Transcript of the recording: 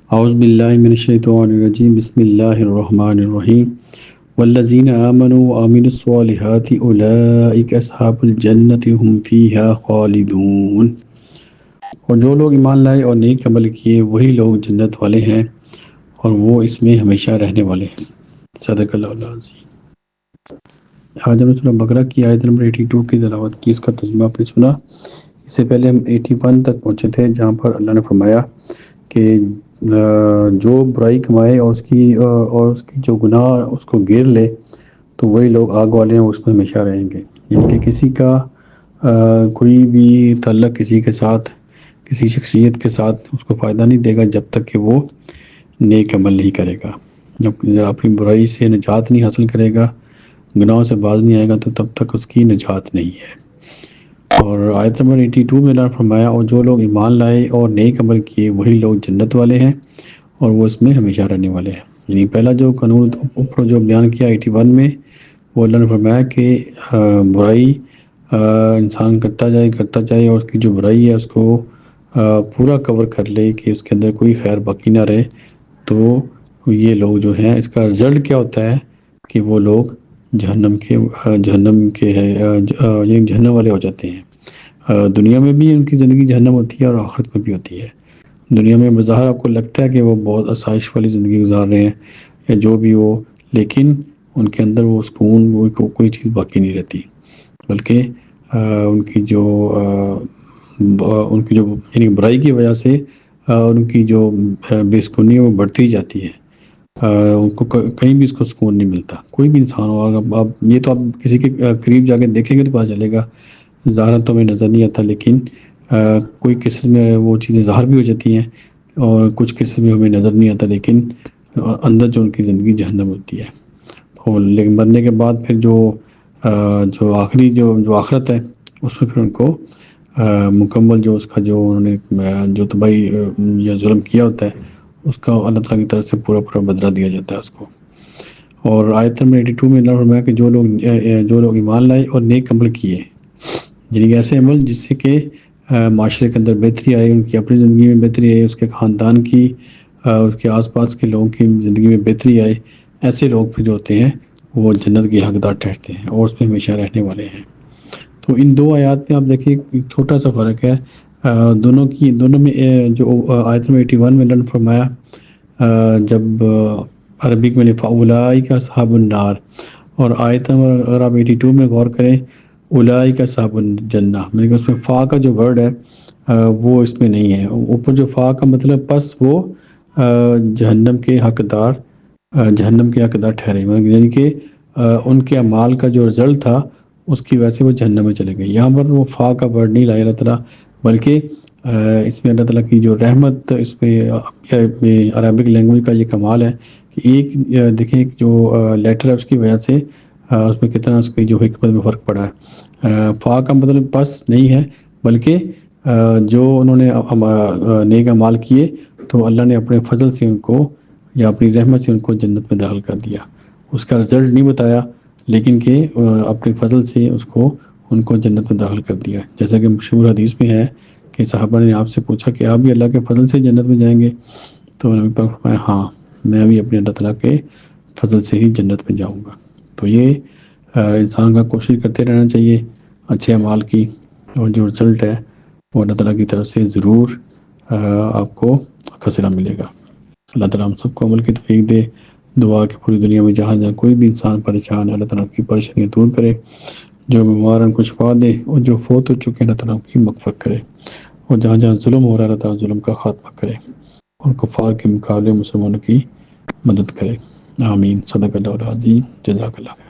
اعوذ باللہ من الشیطان الرجیم بسم اللہ الرحمن الرحیم والذین آمنوا وعملوا الصالحات اولئک اصحاب الجنت هم فیہا خالدون۔ اور جو لوگ ایمان لائے اور نیک عمل کیے وہی لوگ جنت والے ہیں اور وہ اس میں ہمیشہ رہنے والے ہیں۔ صدق اللہ العظیم۔ آج ہم نے سورہ بقرہ کی آیت نمبر 82 کی تلاوت کی، اس کا ترجمہ آپ نے سنا۔ اس سے پہلے ہم 81 تک پہنچے تھے جہاں پر اللہ نے فرمایا کہ جو برائی کمائے اور اس کی جو گناہ اس کو گھیر لے تو وہی لوگ آگ والے ہیں، اس میں ہمیشہ رہیں گے۔ یعنی کہ کسی کا کوئی بھی تعلق کسی کے ساتھ، کسی شخصیت کے ساتھ اس کو فائدہ نہیں دے گا جب تک کہ وہ نیک عمل نہیں کرے گا۔ جب اپنی برائی سے نجات نہیں حاصل کرے گا، گناہوں سے باز نہیں آئے گا، تو تب تک اس کی نجات نہیں ہے۔ اور آیت نمبر 82 میں اللہ نے فرمایا اور جو لوگ ایمان لائے اور نیک عمل کیے وہی لوگ جنت والے ہیں اور وہ اس میں ہمیشہ رہنے والے ہیں۔ یعنی پہلا جو قانون اوپر جو بیان کیا 81 میں، وہ اللہ نے فرمایا کہ برائی انسان کرتا جائے اور اس کی جو برائی ہے اس کو پورا کور کر لے کہ اس کے اندر کوئی خیر باقی نہ رہے، تو یہ لوگ جو ہیں اس کا رزلٹ کیا ہوتا ہے کہ وہ لوگ جہنم والے ہو جاتے ہیں۔ دنیا میں بھی ان کی زندگی جہنم ہوتی ہے اور آخرت میں بھی ہوتی ہے۔ دنیا میں بظاہر آپ کو لگتا ہے کہ وہ بہت آسائش والی زندگی گزار رہے ہیں یا جو بھی ہو، لیکن ان کے اندر وہ سکون، وہ کوئی چیز باقی نہیں رہتی، بلکہ ان کی جو یعنی برائی کی وجہ سے ان کی جو بے سکونی ہے وہ بڑھتی جاتی ہے۔ ان کو کہیں بھی اس کو سکون نہیں ملتا، کوئی بھی انسان ہو۔ اب یہ تو آپ کسی کے قریب جا کے دیکھیں گے تو پتہ چلے گا، ظاہر تو ہمیں نظر نہیں آتا، لیکن کوئی کیسز میں وہ چیزیں ظاہر بھی ہو جاتی ہیں اور کچھ کیسز میں ہمیں نظر نہیں آتا، لیکن اندر جو ان کی زندگی جہنم ہوتی ہے۔ اور لیکن مرنے کے بعد پھر جو آخری جو آخرت ہے اس میں پھر ان کو مکمل جو اس کا جو انہوں نے جو تباہی یا ظلم کیا ہوتا ہے اس کا اللہ تعالیٰ کی طرف سے پورا بدلہ دیا جاتا ہے اس کو۔ اور آیت نمبر 82 میں اللہ فرمایا کہ جو لوگ ایمان لائے اور نیک عمل کیے، یعنی ایسے عمل جس سے کہ معاشرے کے اندر بہتری آئے، ان کی اپنی زندگی میں بہتری آئے، اس کے خاندان کی، اس کے آس پاس کے لوگوں کی زندگی میں بہتری آئے، ایسے لوگ پھر جو ہوتے ہیں وہ جنت کے حقدار ٹھہرتے ہیں اور اس میں ہمیشہ رہنے والے ہیں۔ تو ان دو آیات میں آپ دیکھیں ایک چھوٹا سا فرق ہے دونوں میں۔ جو آیت نمبر 81 میں اللہ نے فرمایا جب عربک میں فَأُولَٰئِکَ أَصْحَابُ النَّارِ، اور آیت نمبر اگر آپ 82 میں غور کریں اولئک اصحاب الجنہ، میرے اس میں فا کا جو ورڈ ہے وہ اس میں نہیں ہے۔ اوپر جو فا کا مطلب پس وہ جہنم کے حقدار ٹھہرے، یعنی کہ ان کے اعمال کا جو رزلٹ تھا اس کی وجہ سے وہ جہنم میں چلے گئے۔ یہاں پر وہ فا کا ورڈ نہیں لایا اللہ تعالیٰ، بلکہ اس میں اللہ تعالیٰ کی جو رحمت، اس میں عربک لینگویج کا یہ کمال ہے کہ ایک دیکھیں ایک جو لیٹر ہے اس کی وجہ سے اس میں کتنا اس کی جو حکمت میں فرق پڑا ہے۔ فا کا مطلب بس نہیں ہے، بلکہ جو انہوں نے نیک اعمال کیے تو اللہ نے اپنے فضل سے ان کو یا اپنی رحمت سے ان کو جنت میں داخل کر دیا۔ اس کا رزلٹ نہیں بتایا، لیکن کہ اپنے فضل سے ان کو جنت میں داخل کر دیا۔ جیسا کہ مشہور حدیث میں ہے کہ صحابہ نے آپ سے پوچھا کہ آپ بھی اللہ کے فضل سے جنت میں جائیں گے؟ تو نبی پاک فرمایا ہاں، میں بھی اپنے اللہ تعالیٰ کے فضل سے ہی جنت میں جاؤں گا۔ تو یہ انسان کا کوشش کرتے رہنا چاہیے اچھے اعمال کی، اور جو رزلٹ ہے وہ اللہ تعالیٰ کی طرف سے ضرور آپ کو خصلہ ملے گا۔ اللہ تعالیٰ ہم سب کو عمل کی توفیق دے۔ دعا کہ پوری دنیا میں جہاں کوئی بھی انسان پریشان ہے اللہ تعالیٰ کی پریشانیاں دور کرے، جو بیمار ہیں ان کو شفا دے، اور جو فوت ہو چکے ہیں اللہ تعالیٰ کی مغفرت کرے، اور جہاں ظلم ہو رہا ہے اللہ تعالیٰ ظلم کا خاتمہ کرے اور کفار کے مقابلے مسلمانوں کی مدد کرے۔ آمین۔ صدق اللہ العظیم۔ جزاک اللہ خیر۔